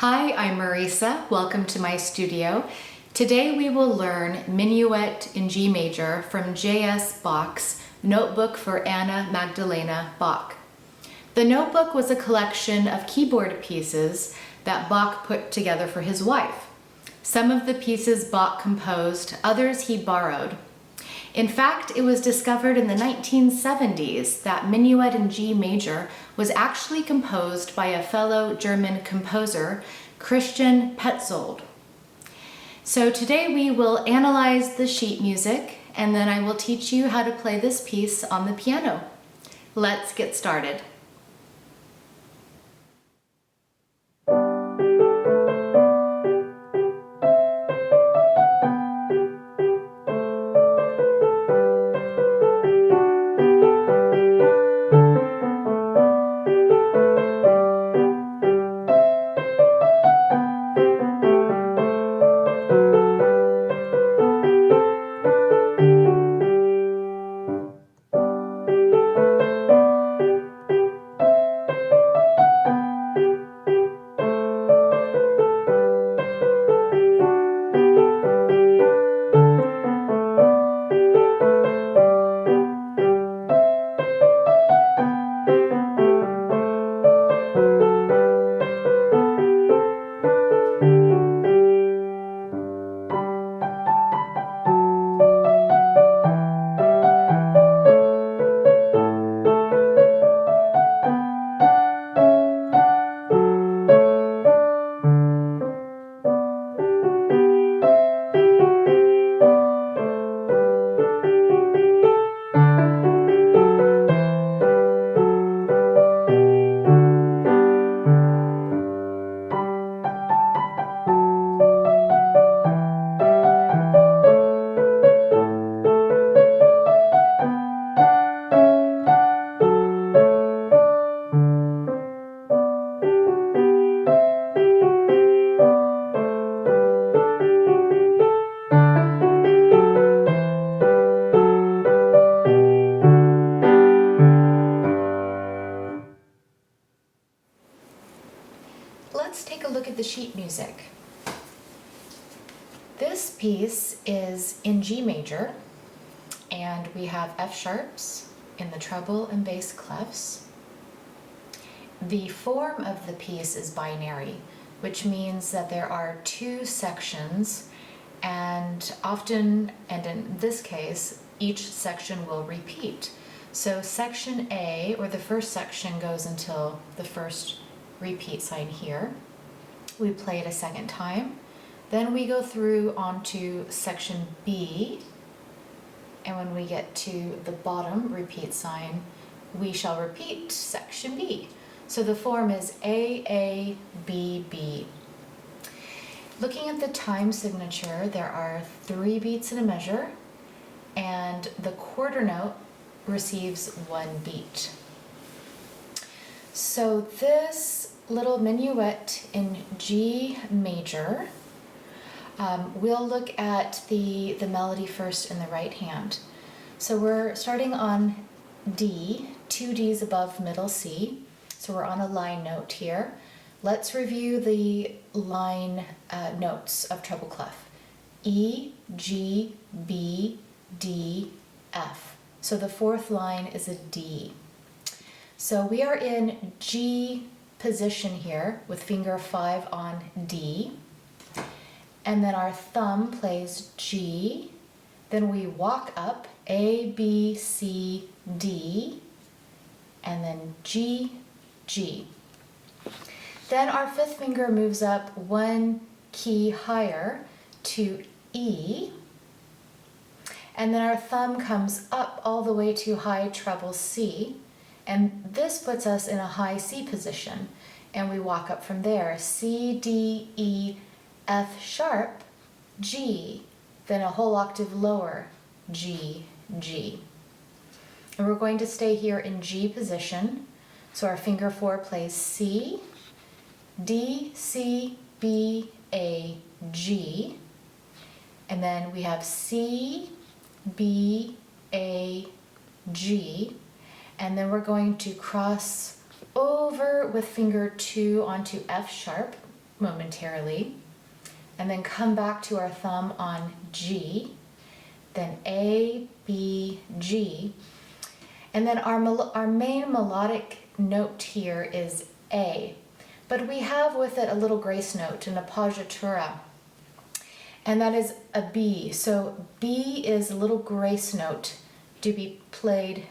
Hi, I'm Marisa. Welcome to my studio. Today we will learn Minuet in G major from J.S. Bach's Notebook for Anna Magdalena Bach. The notebook was a collection of keyboard pieces that Bach put together for his wife. Some of the pieces Bach composed, others he borrowed. In fact, it was discovered in the 1970s that Minuet in G major was actually composed by a fellow German composer, Christian Petzold. So today we will analyze the sheet music, and then I will teach you how to play this piece on the piano. Let's get started. Let's take a look at the sheet music. This piece is in G major, and we have F sharps in the treble and bass clefs. The form of the piece is binary, which means that there are two sections, and often, and in this case, each section will repeat. So section A, or the first section, goes until the first repeat sign here. We play it a second time. Then we go through onto section B, and when we get to the bottom repeat sign, we shall repeat section B. So the form is A, A, B, B. Looking at the time signature, there are 3 beats in a measure, and the quarter note receives 1 beat. So this little minuet in G major, we'll look at the melody first in the right hand. So we're starting on D, 2 Ds above middle C, so we're on a line note here. Let's review the line notes of treble clef. E, G, B, D, F. So the fourth line is a D. So we are in G position here with finger 5 on D, and then our thumb plays G, then we walk up A, B, C, D, and then G, G. Then our 5th finger moves up 1 key higher to E, and then our thumb comes up all the way to high treble C, and this puts us in a high C position, and we walk up from there. C, D, E, F sharp, G, then a whole octave lower, G, G. And we're going to stay here in G position. So our finger 4 plays C, D, C, B, A, G, and then we have C, B, A, G, and then we're going to cross over with finger 2 onto F sharp, momentarily, and then come back to our thumb on G, then A, B, G, and then our main melodic note here is A, but we have with it a little grace note, an appoggiatura, and that is a B. So B is a little grace note to be played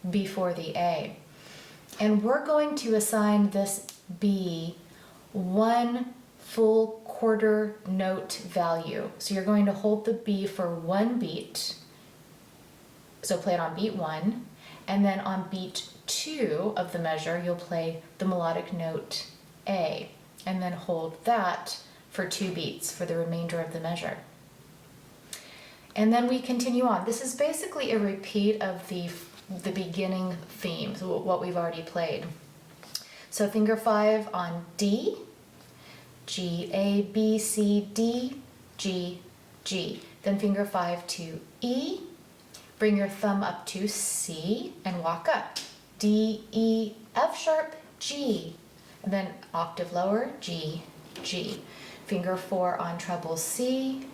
before the A. And we're going to assign this B one full quarter note value. So you're going to hold the B for one beat. So play it on beat 1, and then on beat 2 of the measure, you'll play the melodic note A, and then hold that for 2 beats for the remainder of the measure. And then we continue on. This is basically a repeat of the beginning theme, so what we've already played. So finger 5 on D, G, A, B, C, D, G, G. Then finger 5 to E, bring your thumb up to C and walk up. D, E, F sharp, G, and then octave lower, G, G. Finger 4 on treble C,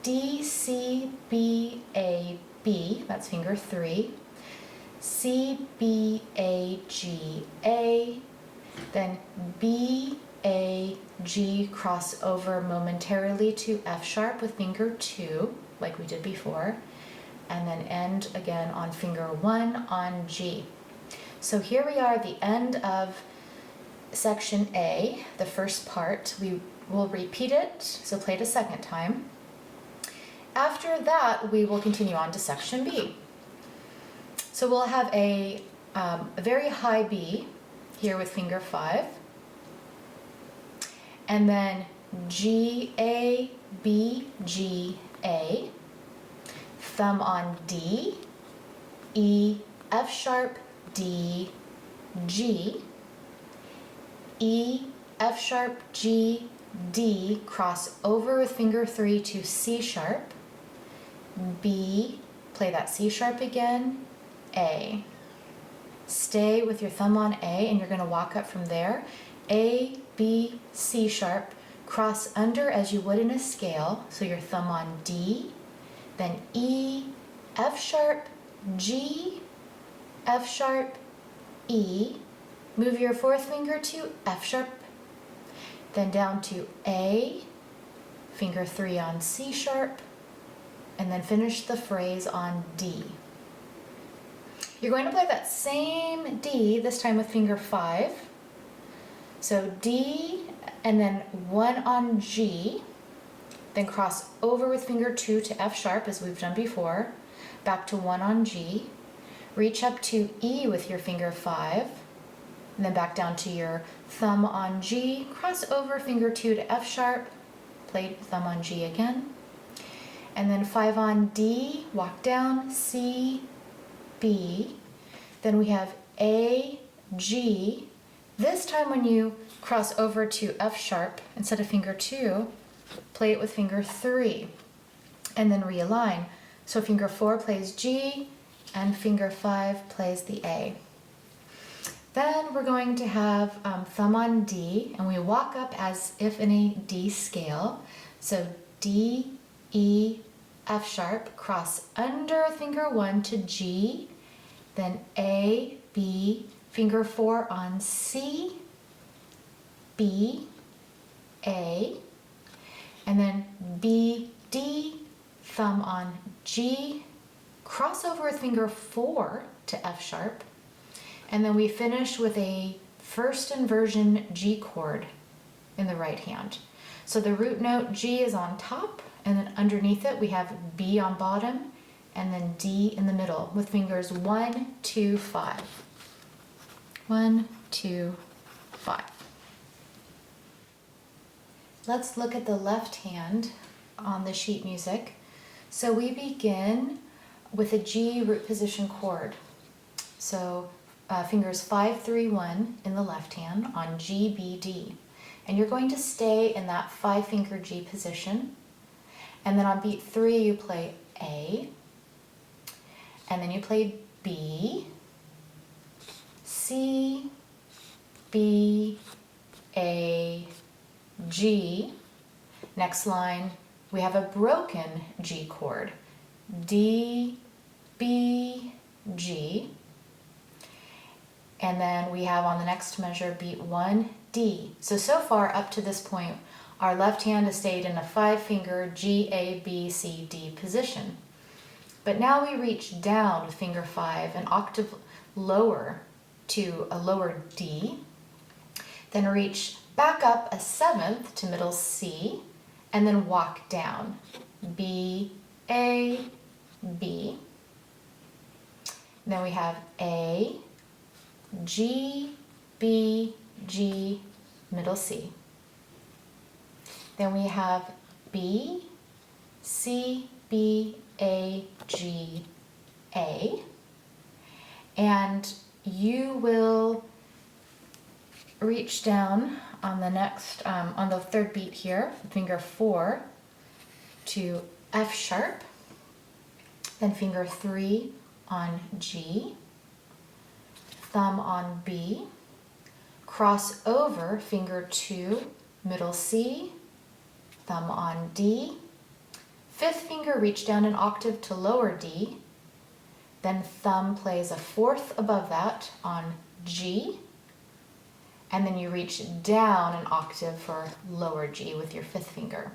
D, C, B, A, B, that's finger 3. C, B, A, G, A, then B, A, G, cross over momentarily to F sharp with finger 2, like we did before, and then end again on finger 1 on G. So here we are at the end of section A, the first part. We will repeat it, so play it a second time. After that, we will continue on to section B. So we'll have a very high B here with finger 5, and then G, A, B, G, A, thumb on D, E, F sharp, D, G, E, F sharp, G, D, cross over with finger 3 to C sharp, B, play that C sharp again, A. Stay with your thumb on A, and you're going to walk up from there. A, B, C sharp, cross under as you would in a scale, so your thumb on D, then E, F sharp, G, F sharp, E, move your fourth finger to F sharp, then down to A, finger 3 on C sharp, and then finish the phrase on D. You're going to play that same D, this time with finger 5. So D, and then 1 on G, then cross over with finger 2 to F sharp as we've done before, back to 1 on G, reach up to E with your finger 5, and then back down to your thumb on G, cross over finger 2 to F sharp, play thumb on G again, and then 5 on D, walk down, C, B, then we have A, G. This time when you cross over to F sharp, instead of finger 2, play it with finger 3, and then realign. So finger 4 plays G, and finger 5 plays the A. Then we're going to have thumb on D, and we walk up as if in a D scale. So D, E, F sharp, cross under finger 1 to G, then A, B, finger 4 on C, B, A, and then B, D, thumb on G, cross over with finger 4 to F sharp, and then we finish with a first inversion G chord in the right hand. So the root note G is on top, and then underneath it we have B on bottom, and then D in the middle with fingers 1, 2, 5. 1, 2, 5. Let's look at the left hand on the sheet music. So we begin with a G root position chord. So fingers 5, 3, 1 in the left hand on G, B, D. And you're going to stay in that 5-finger G position. And then on beat 3 you play A, and then you play B, C, B, A, G. Next line, we have a broken G chord. D, B, G. And then we have on the next measure, beat 1, D. So far up to this point, our left hand has stayed in a 5-finger G, A, B, C, D position. But now we reach down with finger 5 an octave lower to a lower D, then reach back up a 7th to middle C, and then walk down. B, A, B. And then we have A, G, B, G, middle C. Then we have B, C, B, A, G, A. And you will reach down on the next, on the third beat here, finger 4 to F sharp, then finger 3 on G, thumb on B, cross over finger 2, middle C, thumb on D, 5th finger reach down an octave to lower D, then thumb plays a 4th above that on G, and then you reach down an octave for lower G with your 5th finger.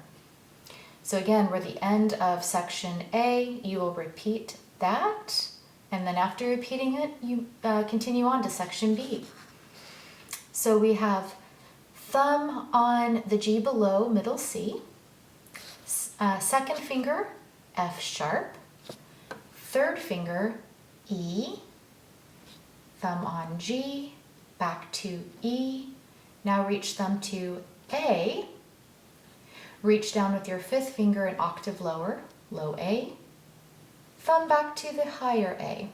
So again, we're the end of section A. You will repeat that, and then after repeating it, you continue on to section B. So we have thumb on the G below middle C, 2nd finger F sharp, 3rd finger E, thumb on G, back to E, now reach thumb to A, reach down with your 5th finger an octave lower, low A, thumb back to the higher A.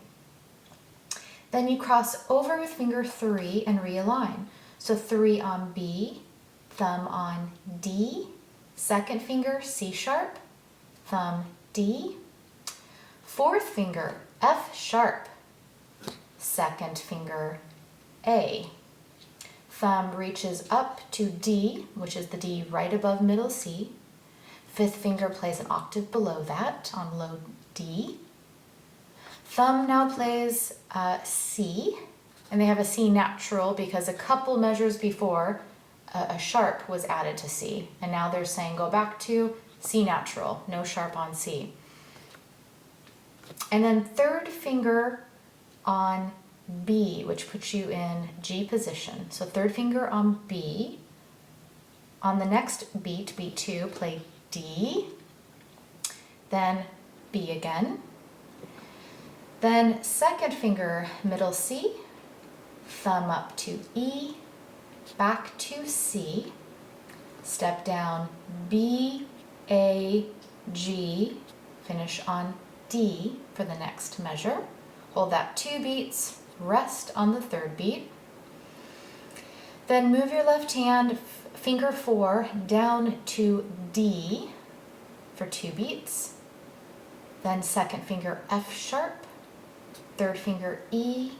Then you cross over with finger 3 and realign. So 3 on B, thumb on D, 2nd finger C sharp, thumb D, 4th finger F sharp, 2nd finger A. Thumb reaches up to D, which is the D right above middle C. 5th finger plays an octave below that on low D. Thumb now plays C, and they have a C natural because a couple measures before a sharp was added to C, and now they're saying go back to C natural, no sharp on C. And then 3rd finger on B, which puts you in G position. So 3rd finger on B. On the next beat, beat 2, play D, then B again. Then 2nd finger, middle C, thumb up to E, back to C, step down B, A, G, finish on D for the next measure. Hold that 2 beats, rest on the 3rd beat. Then move your left hand, finger 4, down to D for 2 beats. Then 2nd finger F sharp, 3rd finger E,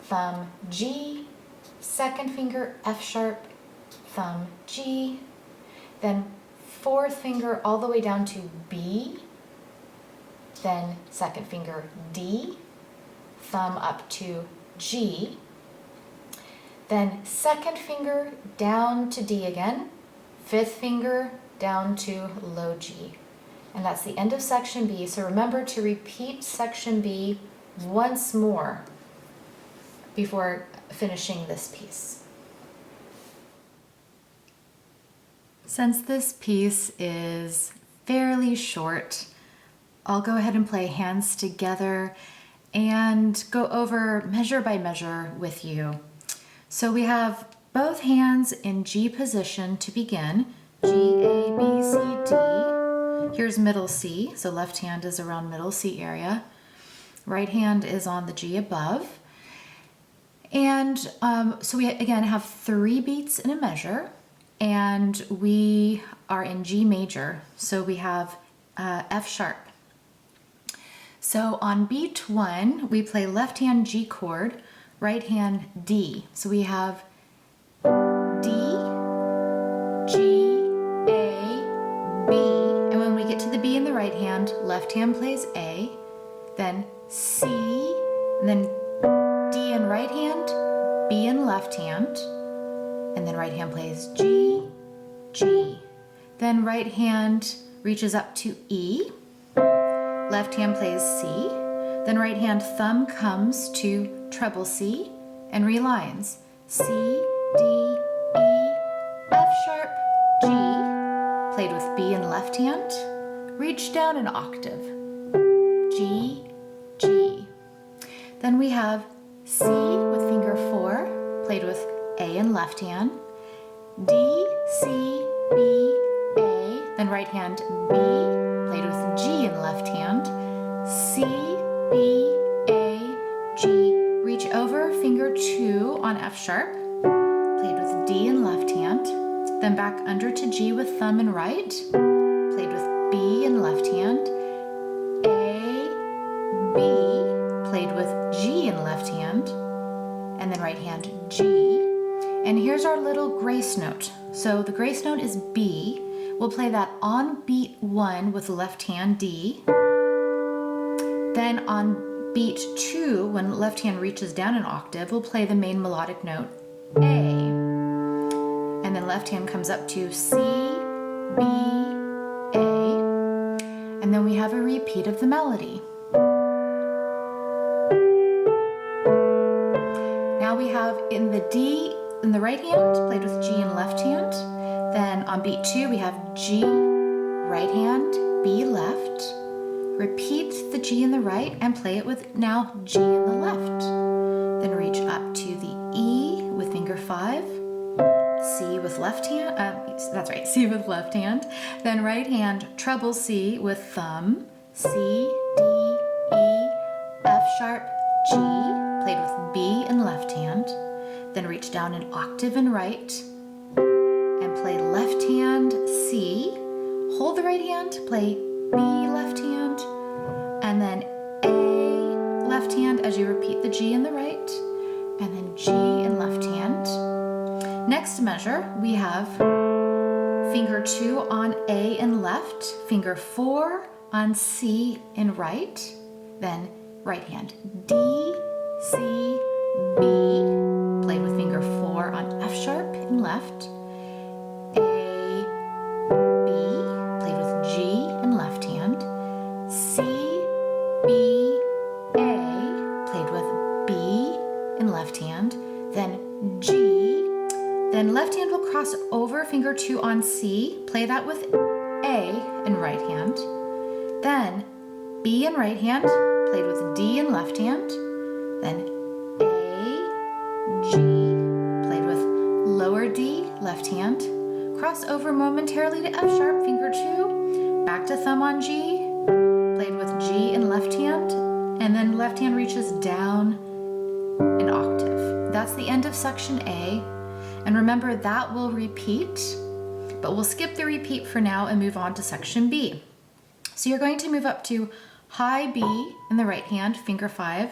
thumb G, 2nd finger F sharp, thumb G, then 4th finger all the way down to B, then 2nd finger D, thumb up to G, then 2nd finger down to D again, 5th finger down to low G. And that's the end of section B. So remember to repeat section B once more before finishing this piece. Since this piece is fairly short, I'll go ahead and play hands together and go over measure by measure with you. So we have both hands in G position to begin. G, A, B, C, D. Here's middle C, so left hand is around middle C area. Right hand is on the G above. And so we again have 3 beats in a measure, and we are in G major, so we have F sharp. So on beat 1, we play left hand G chord, right hand D. So we have D, G, A, B. And when we get to the B in the right hand, left hand plays A, then C, and then D in right hand, B in left hand, and then right hand plays G, G. Then right hand reaches up to E, left hand plays C, then right hand thumb comes to treble C and relines C, D, E, F sharp, G, played with B in left hand, reach down an octave, G, G. Then we have C with finger 4, played with A in left hand, D, C, B, A, then right hand B, played with G in left hand, C, B, A, G, reach over finger 2 on F sharp, played with D in left hand, then back under to G with thumb in right, played with B in left hand, A, B, played with G in left hand, and then right hand G. And here's our little grace note. So the grace note is B. We'll play that on beat 1 with left hand D. Then on beat 2, when left hand reaches down an octave, we'll play the main melodic note A. And then left hand comes up to C, B, A. And then we have a repeat of the melody. Now we have in the D in the right hand, played with G in left hand. Then on beat 2, we have G, right hand, B left. Repeat the G in the right and play it with now G in the left. Then reach up to the E with finger 5, C with left hand, that's right, C with left hand. Then right hand, treble C with thumb, C, D, E, F sharp, G, played with B in left hand. Then reach down an octave in right and play left hand C, hold the right hand, play B left hand, and then A left hand as you repeat the G in the right, and then G in left hand. Next measure, we have finger 2 on A in left, finger 4 on C in right, then right hand D, C, B, played with finger 4 on F sharp in left, A, B, played with G in left hand, C, B, A, played with B in left hand, then G, then left hand will cross over finger 2 on C, play that with A in right hand, then B in right hand, played with D in left hand, then G, played with lower D, left hand, cross over momentarily to F sharp, finger 2, back to thumb on G, played with G in left hand, and then left hand reaches down an octave. That's the end of section A, and remember that will repeat, but we'll skip the repeat for now and move on to section B. So you're going to move up to high B in the right hand, finger 5,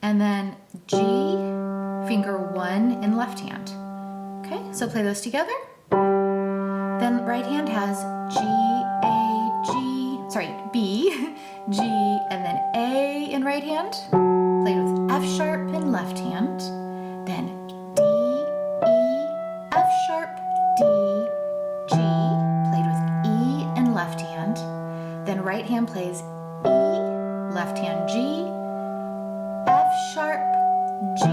and then G, finger 1 in left hand. Okay, so play those together. Then right hand has G, A, G, sorry, B, G, and then A in right hand, played with F sharp in left hand, then D, E, F sharp, D, G, played with E in left hand, then right hand plays E, left hand G, F sharp, G,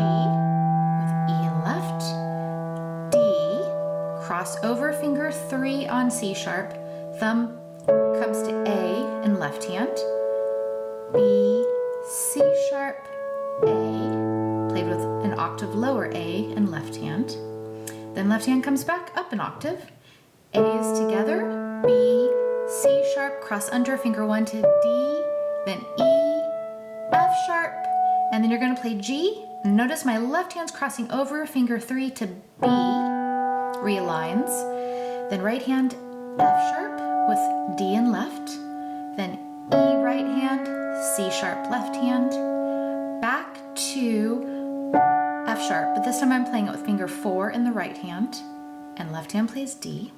cross over finger 3 on C sharp, thumb comes to A in left hand, B, C sharp, A, played with an octave lower A in left hand. Then left hand comes back up an octave, A's together, B, C sharp, cross under finger 1 to D, then E, F sharp, and then you're going to play G. Notice my left hand's crossing over finger 3 to B, realigns, then right hand F sharp with D in left, then E right hand, C sharp left hand, back to F sharp, but this time I'm playing it with finger 4 in the right hand, and left hand plays D,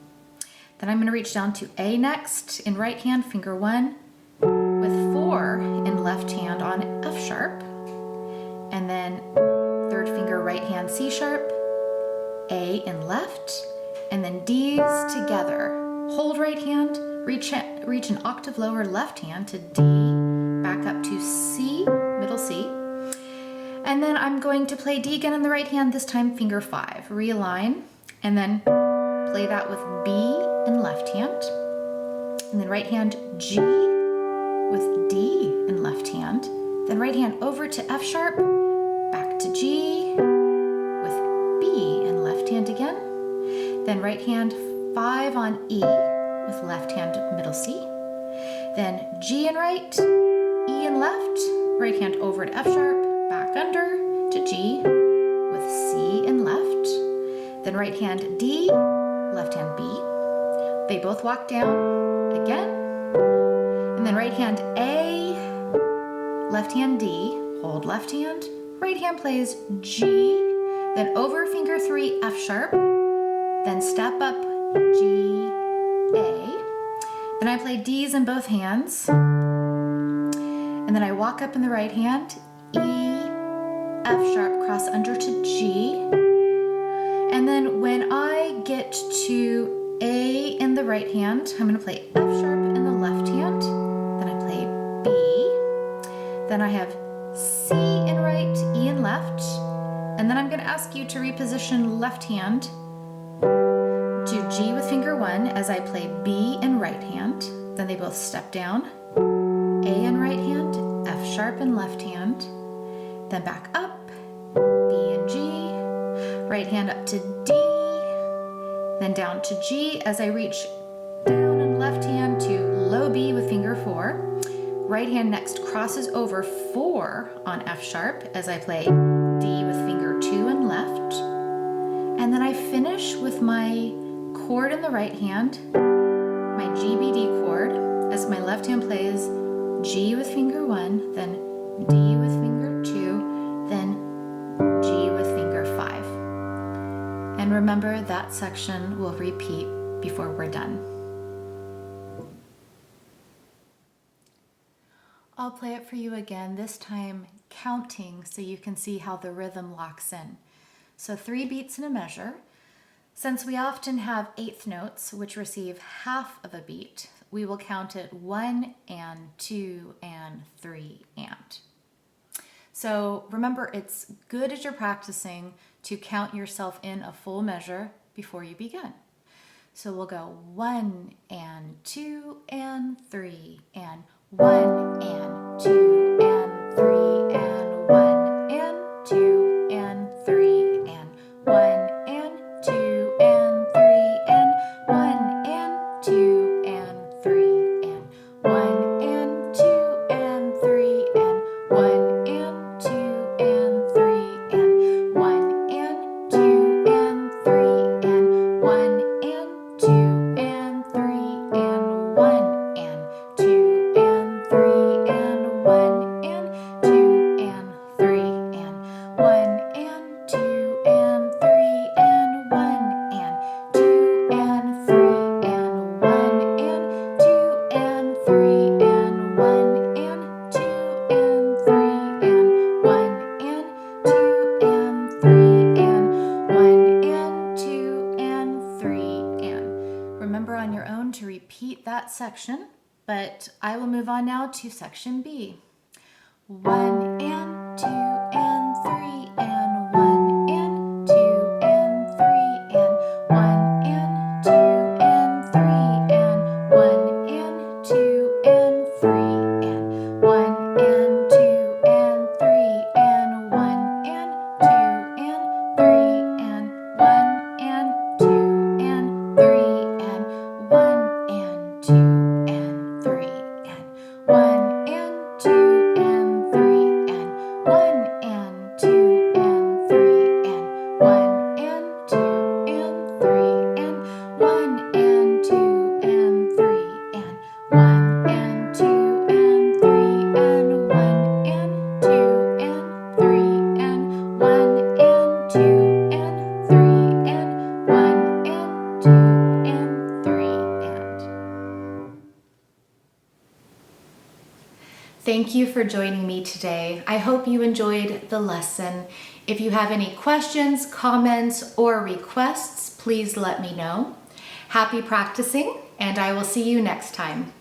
Then I'm going to reach down to A next in right hand, finger 1, with 4 in left hand on F sharp, and then third finger right hand C sharp, A in left, and then D's together. Hold right hand, reach an octave lower left hand to D, back up to C, middle C, and then I'm going to play D again in the right hand, this time finger 5. Realign, and then play that with B in left hand, and then right hand G with D in left hand, then right hand over to F sharp, back to G with B in left hand again, then right hand 5 on E with left hand middle C, then G in right, E in left, right hand over to F sharp, back under to G with C in left, then right hand D, left hand B. They both walk down again, and then right hand A, left hand D, hold left hand, right hand plays G, then over finger 3 F sharp, then step up G, A, then I play D's in both hands, and then I walk up in the right hand, E, F sharp, cross under to G, and then when I get to A in the right hand, I'm going to play F sharp in the left hand, then I play B, then I have C in right, E in left, and then I'm going to ask you to reposition left hand to G with finger 1 as I play B in right hand, then they both step down, A in right hand, F sharp in left hand, then back up, B and G, right hand up to D, then down to G as I reach down in left hand to low B with finger 4. Right hand next crosses over 4 on F sharp as I play D with finger 2 and left. And then I finish with my chord in the right hand, my GBD chord, as my left hand plays G with finger 1, then D with finger 2, then G with finger 5. And remember, that section will repeat before we're done. I'll play it for you again, this time counting so you can see how the rhythm locks in. So 3 beats in a measure. Since we often have eighth notes which receive half of a beat, we will count it 1 and 2 and 3 and. So remember, it's good as you're practicing to count yourself in a full measure before you begin. So we'll go 1 and 2 and 3 and 1 and 2 and 3 and 1 and 2 and 3 and 1 and 2 and 3 and 1 and 2 and 3 and 1 and 2 and 3 and 1 and 2 and 3 and 1 and 2 and 3 and 1 and 2 and 3 and 1 and 2 and 3 and 1 and 2 and 3 and 1 and 2 and 3 and 1 and 2 and 3 and 1 and 2 and 3 and 1 and 2 and 3 and 1 and 2 and 3 and 1 and 2 and 3 and. Remember on your own to repeat that section, but I will move on now to section B. 1 and 2 and 3 and 1 and 2 and 3 and 1 and 2 and 3 and 1 and 2 and 3 and 1 and 2 and 3 and 1 and 2 and 3 and 1 and 2 and 3 and 1 and 2 and 3 and 1 and 2 and 3 and 1 Thank you for joining me today. I hope you enjoyed the lesson. If you have any questions, comments, or requests, please let me know. Happy practicing, and I will see you next time.